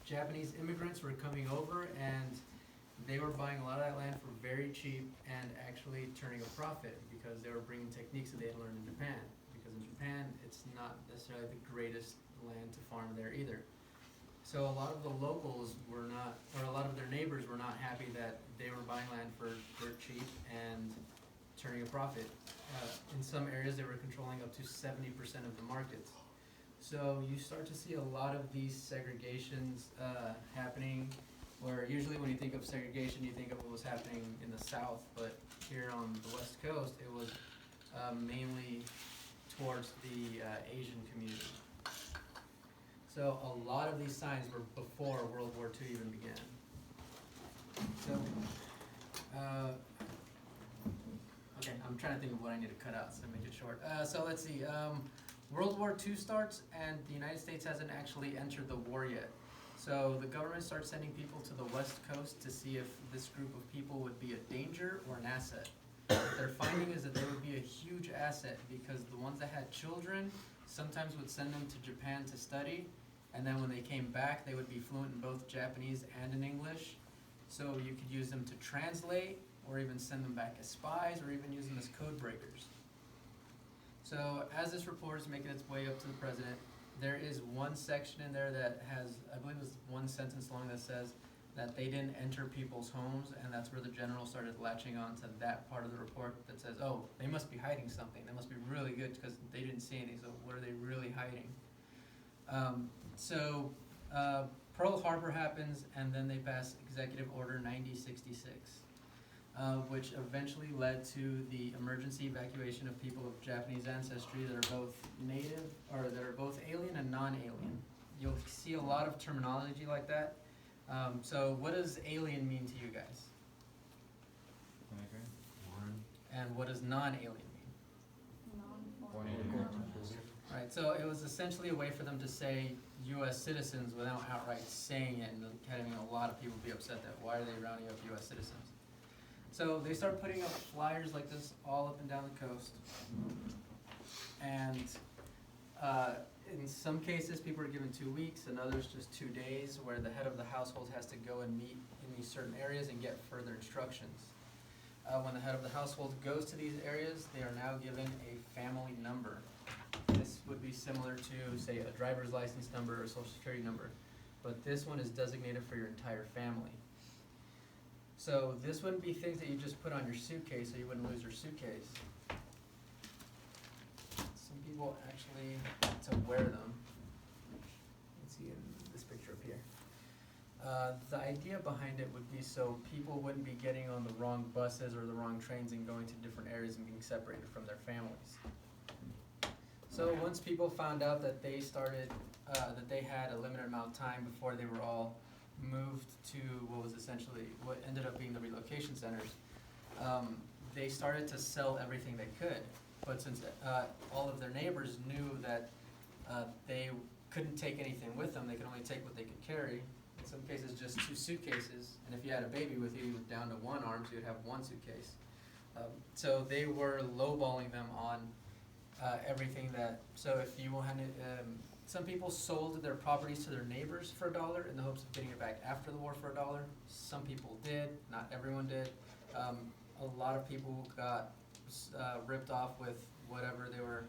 Japanese immigrants were coming over and they were buying a lot of that land for very cheap and actually turning a profit because they were bringing techniques that they had learned in Japan. Because in Japan, it's not necessarily the greatest land to farm there either. So a lot of the locals were not, or a lot of their neighbors were not happy that they were buying land for dirt cheap and turning a profit. In some areas, they were controlling up to 70% of the markets. So you start to see a lot of these segregations happening, where usually when you think of segregation, you think of what was happening in the South, but here on the West Coast, it was mainly towards the Asian community. So a lot of these signs were before World War II even began. So, okay, I'm trying to think of what I need to cut out, so make it short. So let's see, World War II starts and the United States hasn't actually entered the war yet. So the government starts sending people to the West Coast to see if this group of people would be a danger or an asset. What they're finding is that they would be a huge asset because the ones that had children sometimes would send them to Japan to study, and then when they came back, they would be fluent in both Japanese and in English. So you could use them to translate, or even send them back as spies, or even use them as code breakers. So as this report is making its way up to the president, there is one section in there that has, I believe it's one sentence long that says that they didn't enter people's homes, and that's where the general started latching on to that part of the report that says, oh, they must be hiding something. They must be really good because they didn't see anything, so what are they really hiding? Pearl Harbor happens, and then they pass Executive Order 9066, which eventually led to the emergency evacuation of people of Japanese ancestry that are both native, or that are both alien and non-alien. You'll see a lot of terminology like that. So what does alien mean to you guys? And what does non-alien mean? Non-foreign. Right, so it was essentially a way for them to say U.S. citizens without outright saying it, and having a lot of people be upset that why are they rounding up U.S. citizens? So they start putting up flyers like this all up and down the coast, and in some cases people are given 2 weeks, and others just 2 days, where the head of the household has to go and meet in these certain areas and get further instructions. When the head of the household goes to these areas, they are now given a family number. This would be similar to, say, a driver's license number or a social security number, but this one is designated for your entire family. So this wouldn't be things that you just put on your suitcase so you wouldn't lose your suitcase. Some people actually like to wear them. You can see in this picture up here. The idea behind it would be so people wouldn't be getting on the wrong buses or the wrong trains and going to different areas and being separated from their families. So once people found out that they started, that they had a limited amount of time before they were all moved to what was essentially, what ended up being the relocation centers, they started to sell everything they could. But since all of their neighbors knew that they couldn't take anything with them, they could only take what they could carry, in some cases just 2 suitcases, and if you had a baby with you, you were down to 1 arm, so you'd have 1 suitcase. So they were lowballing them on everything that, so if you wanted, some people sold their properties to their neighbors for $1 in the hopes of getting it back after the war for $1. Some people did, not everyone did. A lot of people got ripped off with whatever they were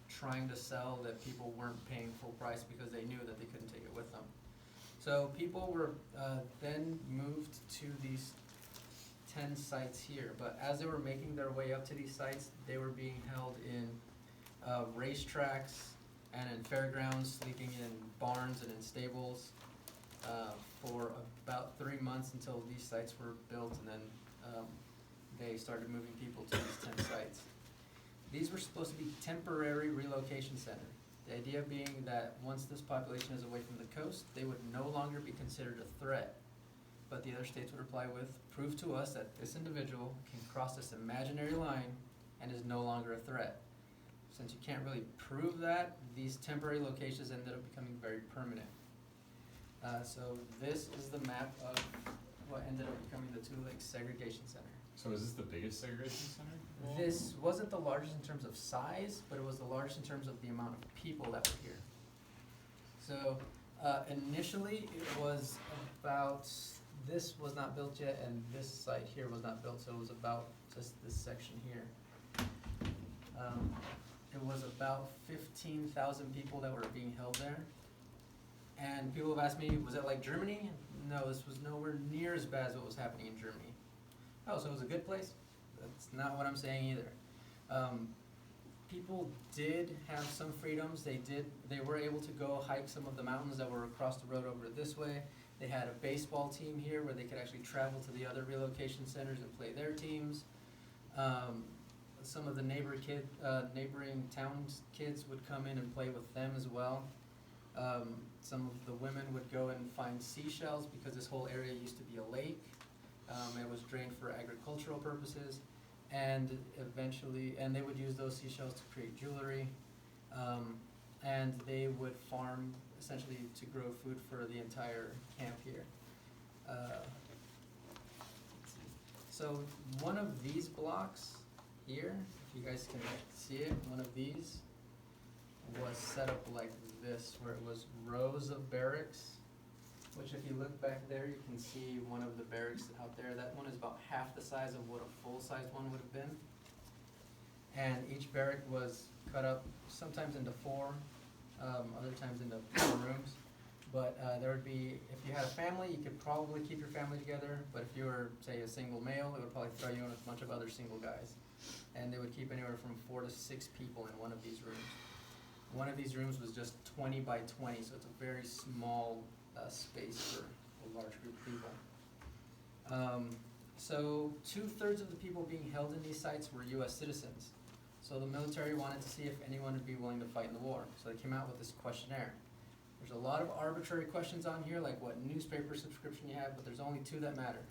trying to sell that people weren't paying full price because they knew that they couldn't take it with them. So people were then moved to these 10 sites here, but as they were making their way up to these sites, they were being held in racetracks and in fairgrounds, sleeping in barns and in stables for about 3 months until these sites were built, and then they started moving people to these 10 sites. These were supposed to be temporary relocation centers. The idea being that once this population is away from the coast, they would no longer be considered a threat. But the other states would reply with, prove to us that this individual can cross this imaginary line and is no longer a threat. Since you can't really prove that, these temporary locations ended up becoming very permanent. So this is the map of what ended up becoming the Tulelake Segregation Center. So is this the biggest segregation center? This wasn't the largest in terms of size, but it was the largest in terms of the amount of people that were here. So Initially, it was about, this was not built yet, and this site here was not built, so it was about just this section here. It was about 15,000 people that were being held there. And people have asked me, was it like Germany? No, this was nowhere near as bad as what was happening in Germany. Oh, so it was a good place? That's not what I'm saying either. People did have some freedoms. They were able to go hike some of the mountains that were across the road over this way. They had a baseball team here where they could actually travel to the other relocation centers and play their teams. Some of the neighboring towns kids would come in and play with them as well. Some of the women would go and find seashells because this whole area used to be a lake. It was drained for agricultural purposes, and they would use those seashells to create jewelry, and they would farm essentially to grow food for the entire camp here. So one of these blocks here, if you guys can see it, one of these was set up like this, where it was rows of barracks, which if you look back there, you can see one of the barracks out there. That one is about half the size of what a full-size one would have been. And each barrack was cut up sometimes into 4, other times into 4 rooms. But there would be, if you had a family, you could probably keep your family together, but if you were, say, a single male, it would probably throw you in with a bunch of other single guys. And they would keep anywhere from 4 to 6 people in one of these rooms. One of these rooms was just 20 by 20, so it's a very small space for a large group of people. So 2/3 of the people being held in these sites were U.S. citizens. So the military wanted to see if anyone would be willing to fight in the war. So they came out with this questionnaire. There's a lot of arbitrary questions on here, like what newspaper subscription you have, but there's only 2 that matter.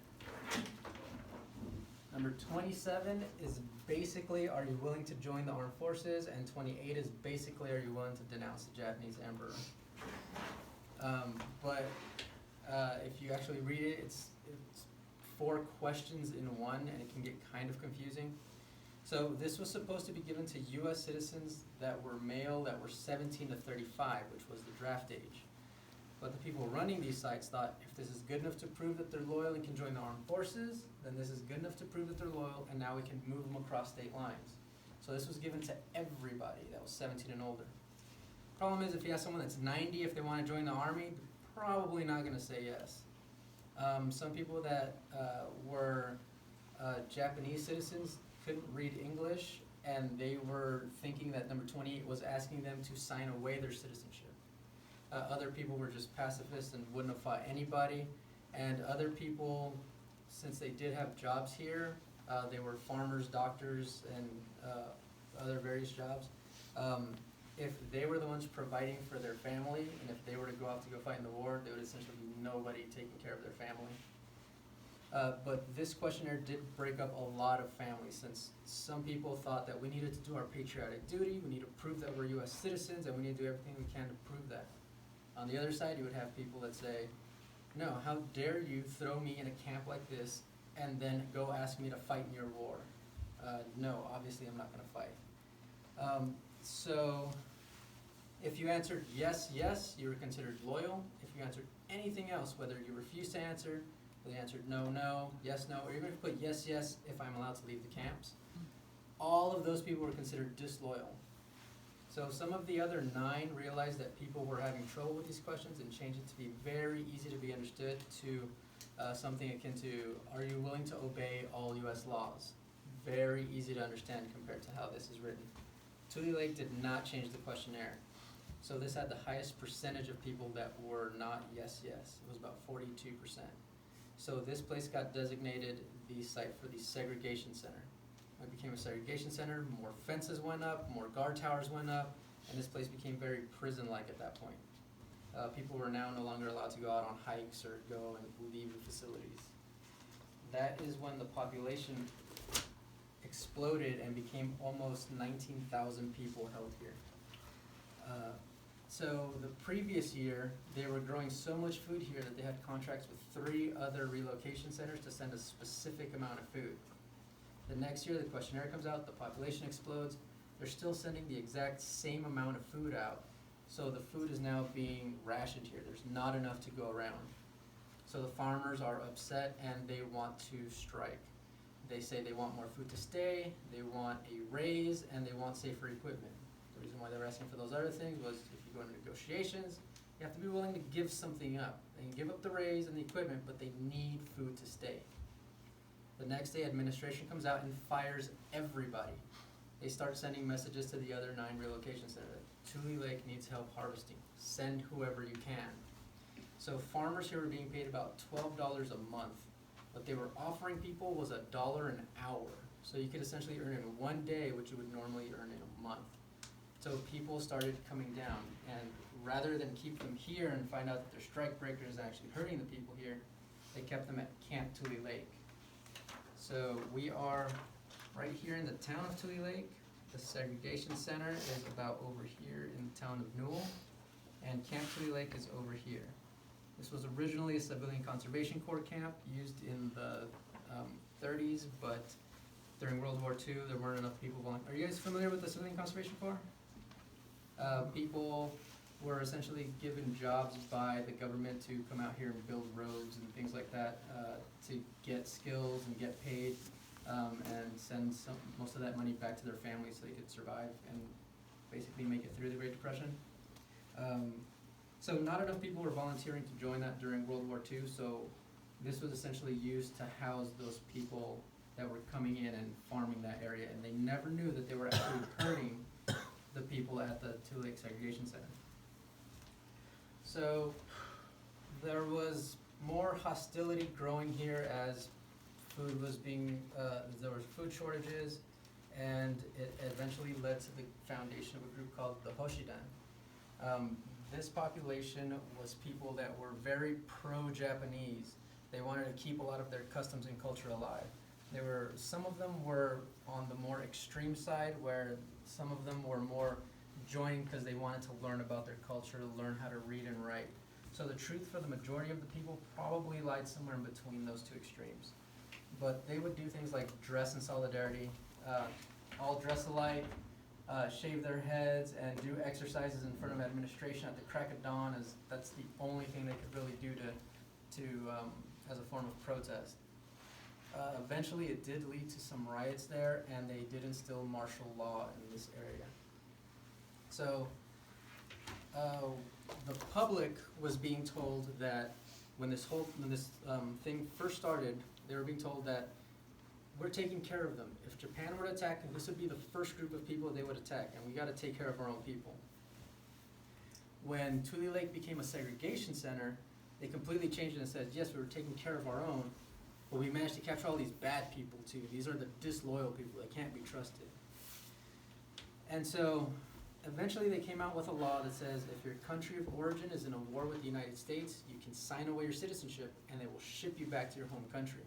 Number 27 is basically, are you willing to join the armed forces? And 28 is basically, are you willing to denounce the Japanese emperor? But if you actually read it, it's 4 questions in one, and it can get kind of confusing. So this was supposed to be given to U.S. citizens that were male, that were 17 to 35, which was the draft age. But the people running these sites thought, if this is good enough to prove that they're loyal and can join the armed forces, then this is good enough to prove that they're loyal, and now we can move them across state lines. So this was given to everybody that was 17 and older. Problem is, if you ask someone that's 90 if they want to join the army, they're probably not going to say yes. Some people that were Japanese citizens couldn't read English, and they were thinking that number 28 was asking them to sign away their citizenship. Other people were just pacifists and wouldn't have fought anybody, and other people, since they did have jobs here, they were farmers, doctors, and other various jobs. If they were the ones providing for their family, and if they were to go out to go fight in the war, there would essentially be nobody taking care of their family. But this questionnaire did break up a lot of families, since some people thought that we needed to do our patriotic duty, we need to prove that we're U.S. citizens, and we need to do everything we can to prove that. On the other side, you would have people that say, no, how dare you throw me in a camp like this and then go ask me to fight in your war? No, obviously I'm not going to fight. So if you answered yes, yes, you were considered loyal. If you answered anything else, whether you refused to answer, whether you answered no, no, yes, no, or even if you put yes, yes, if I'm allowed to leave the camps, all of those people were considered disloyal. So some of the other 9 realized that people were having trouble with these questions and changed it to be very easy to be understood to something akin to, are you willing to obey all U.S. laws? Very easy to understand compared to how this is written. Tulelake did not change the questionnaire. So this had the highest percentage of people that were not yes, yes. It was about 42%. So this place got designated the site for the segregation center. It became a segregation center, more fences went up, more guard towers went up, and this place became very prison-like at that point. People were now no longer allowed to go out on hikes or go and leave the facilities. That is when the population exploded and became almost 19,000 people held here. So the previous year, they were growing so much food here that they had contracts with 3 other relocation centers to send a specific amount of food. The next year, the questionnaire comes out, the population explodes. They're still sending the exact same amount of food out. So the food is now being rationed here. There's not enough to go around. So the farmers are upset and they want to strike. They say they want more food to stay, they want a raise, and they want safer equipment. The reason why they're asking for those other things was if you go into negotiations, you have to be willing to give something up. They can give up the raise and the equipment, but they need food to stay. The next day, administration comes out and fires everybody. They start sending messages to the other 9 relocation centers. Tulelake needs help harvesting. Send whoever you can. So farmers here were being paid about $12 a month. What they were offering people was $1 an hour. So you could essentially earn in one day what you would normally earn in a month. So people started coming down, and rather than keep them here and find out that their strike breaker is actually hurting the people here, they kept them at Camp Tulelake. So we are right here in the town of Tulelake. The segregation center is about over here in the town of Newell, and Camp Tulelake is over here. This was originally a civilian conservation corps camp used in the 30s, but during World War II there weren't enough people volunteering. Are you guys familiar with the civilian conservation corps? People were essentially given jobs by the government to come out here and build roads and things like that to get skills and get paid. And send most of that money back to their families so they could survive and basically make it through the Great Depression. So not enough people were volunteering to join that during World War II, so this was essentially used to house those people that were coming in and farming that area, and they never knew that they were actually hurting the people at the Tulelake Segregation Center. So there was more hostility growing here as food was being, there was food shortages, and it eventually led to the foundation of a group called the Hoshidan. This population was people that were very pro-Japanese. They wanted to keep a lot of their customs and culture alive. Some of them were on the more extreme side, where some of them were more joining because they wanted to learn about their culture, learn how to read and write. So the truth for the majority of the people probably lied somewhere in between those two extremes. But they would do things like dress in solidarity, all dress alike, shave their heads, and do exercises in front of administration at the crack of dawn, as that's the only thing they could really do as a form of protest. Eventually it did lead to some riots there, and they did instill martial law in this area. So the public was being told that when this thing first started, they were being told that we're taking care of them. If Japan were to attack them, this would be the first group of people they would attack, and we got to take care of our own people. When Tulelake became a segregation center, they completely changed it and said, yes, we were taking care of our own, but we managed to capture all these bad people too. These are the disloyal people that can't be trusted. And so eventually they came out with a law that says if your country of origin is in a war with the United States, you can sign away your citizenship and they will ship you back to your home country.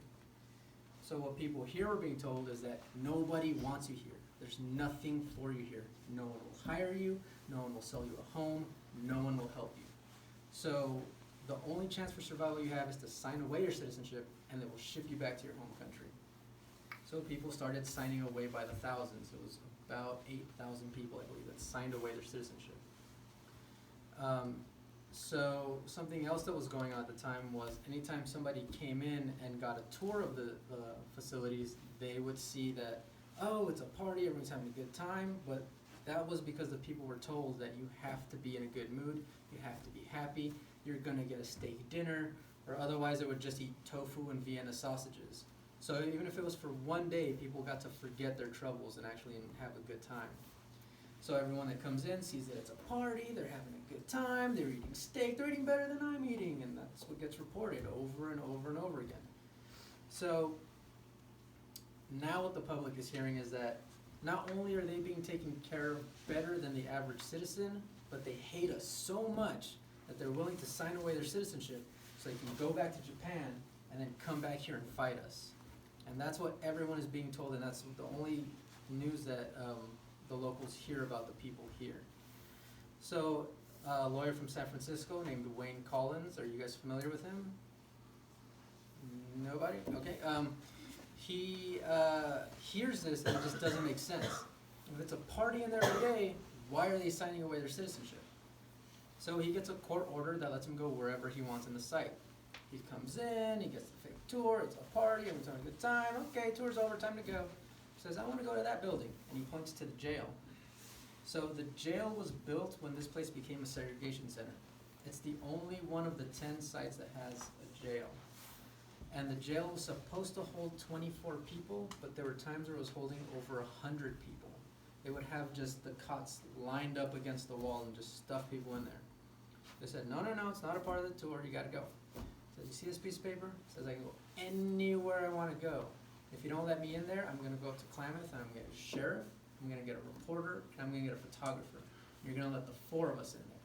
So what people here are being told is that nobody wants you here. There's nothing for you here. No one will hire you, no one will sell you a home, no one will help you. So the only chance for survival you have is to sign away your citizenship and they will ship you back to your home country. So people started signing away by the thousands. It was about 8,000 people, I believe, that signed away their citizenship. So something else that was going on at the time was anytime somebody came in and got a tour of the facilities, they would see that, oh, it's a party, everyone's having a good time, but that was because the people were told that you have to be in a good mood, you have to be happy, you're gonna get a steak dinner, or otherwise they would just eat tofu and Vienna sausages. So even if it was for one day, people got to forget their troubles and actually have a good time. So everyone that comes in sees that it's a party, they're having a good time, they're eating steak, they're eating better than I'm eating, and that's what gets reported over and over and over again. So now what the public is hearing is that not only are they being taken care of better than the average citizen, but they hate us so much that they're willing to sign away their citizenship so they can go back to Japan and then come back here and fight us. And that's what everyone is being told, and that's the only news that the locals hear about the people here. So a lawyer from San Francisco named Wayne Collins, are you guys familiar with him? Nobody? Okay. He hears this and it just doesn't make sense. If it's a party in there every day, why are they signing away their citizenship? So he gets a court order that lets him go wherever he wants in the site. He comes in, he gets the fake tour, it's a party, everyone's having a good time, okay, tour's over, time to go. He says, I wanna go to that building, and he points to the jail. So the jail was built when this place became a segregation center. It's the only one of the 10 sites that has a jail. And the jail was supposed to hold 24 people, but there were times where it was holding over 100 people. They would have just the cots lined up against the wall and just stuff people in there. They said, no, it's not a part of the tour, you gotta go. So you see this piece of paper? It says I can go anywhere I wanna go. If you don't let me in there, I'm gonna go up to Klamath and I'm gonna get a sheriff, I'm gonna get a reporter, and I'm gonna get a photographer. You're gonna let the 4 of us in there.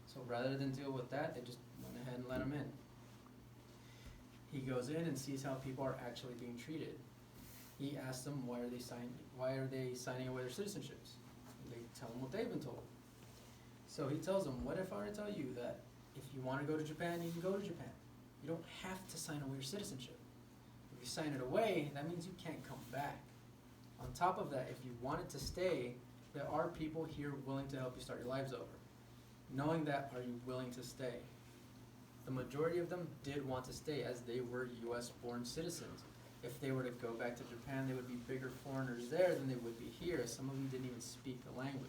So rather than deal with that, they just went ahead and let him in. He goes in and sees how people are actually being treated. He asks them why are they signing away their citizenships? And they tell him what they've been told. So he tells them, what if I were to tell you that if you want to go to Japan, you can go to Japan. You don't have to sign away your citizenship. If you sign it away, that means you can't come back. On top of that, if you wanted to stay, there are people here willing to help you start your lives over. Knowing that, are you willing to stay? The majority of them did want to stay as they were US born citizens. If they were to go back to Japan, they would be bigger foreigners there than they would be here, as some of them didn't even speak the language.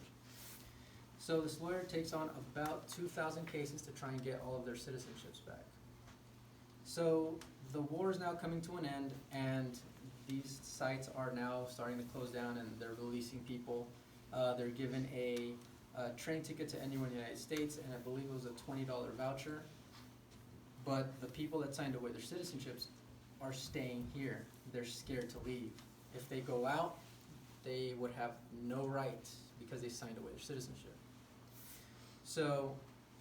So this lawyer takes on about 2,000 cases to try and get all of their citizenships back. So the war is now coming to an end, and these sites are now starting to close down and they're releasing people. They're given a train ticket to anywhere in the United States, and I believe it was a $20 voucher. But the people that signed away their citizenships are staying here. They're scared to leave. If they go out, they would have no right because they signed away their citizenship. So,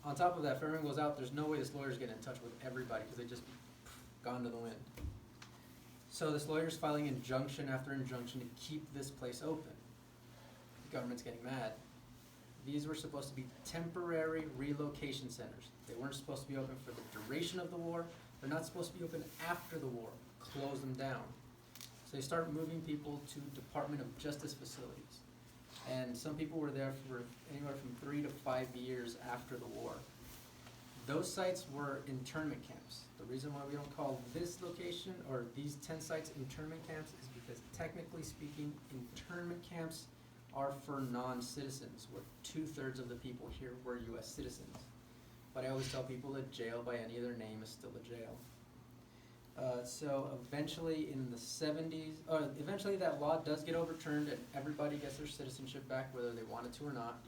on top of that, if everyone goes out, there's no way this lawyer's getting in touch with everybody because they just gone to the wind. So this lawyer's filing injunction after injunction to keep this place open. The government's getting mad. These were supposed to be temporary relocation centers. They weren't supposed to be open for the duration of the war. They're not supposed to be open after the war. Close them down. So they start moving people to Department of Justice facilities. And some people were there for anywhere from 3 to 5 years after the war. Those sites were internment camps. The reason why we don't call this location or these 10 sites internment camps is because technically speaking, internment camps are for non-citizens, where 2/3 of the people here were US citizens. But I always tell people that jail by any other name is still a jail. So eventually in the 70s, eventually that law does get overturned and everybody gets their citizenship back whether they wanted to or not.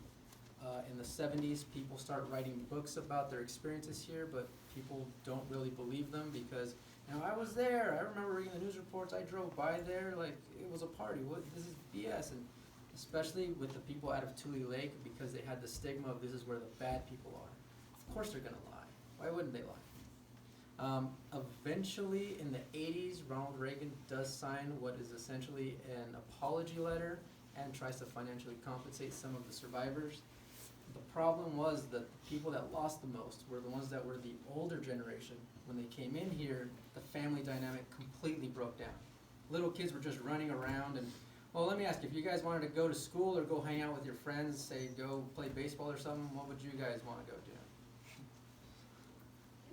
In the 70s, people start writing books about their experiences here, but people don't really believe them because, you know, I was there, I remember reading the news reports, I drove by there, like, it was a party, this is BS, and especially with the people out of Tulelake because they had the stigma of this is where the bad people are. Of course they're gonna lie. Why wouldn't they lie? Eventually, in the 80s, Ronald Reagan does sign what is essentially an apology letter and tries to financially compensate some of the survivors. The problem was that the people that lost the most were the ones that were the older generation. When they came in here, the family dynamic completely broke down. Little kids were just running around and, well, let me ask you, if you guys wanted to go to school or go hang out with your friends, say go play baseball or something, what would you guys want to go do?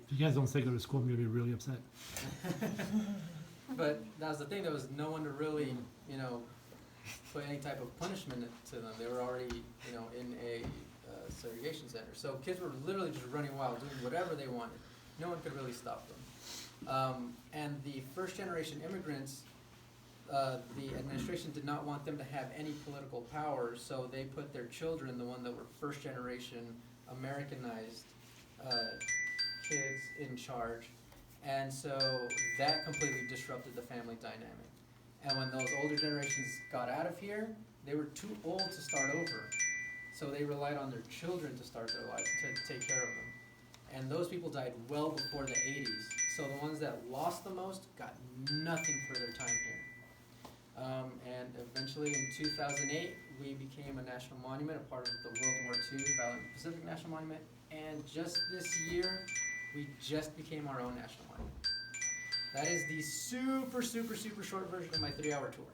If you guys don't say go to school, I'm going to be really upset. But that was the thing, there was no one to really, you know, put any type of punishment to them. They were already, you know, in a segregation center. So kids were literally just running wild, doing whatever they wanted. No one could really stop them. And the first generation immigrants, the administration did not want them to have any political power, so they put their children, the one that were first generation Americanized kids, in charge. And so that completely disrupted the family dynamic. And when those older generations got out of here, they were too old to start over. So they relied on their children to start their life, to take care of them. And those people died well before the 80s. So the ones that lost the most got nothing for their time here. And eventually in 2008, we became a national monument, a part of the World War II Valiant Pacific National Monument. And just this year, we just became our own national monument. That is the super, super, super short version of my 3-hour tour.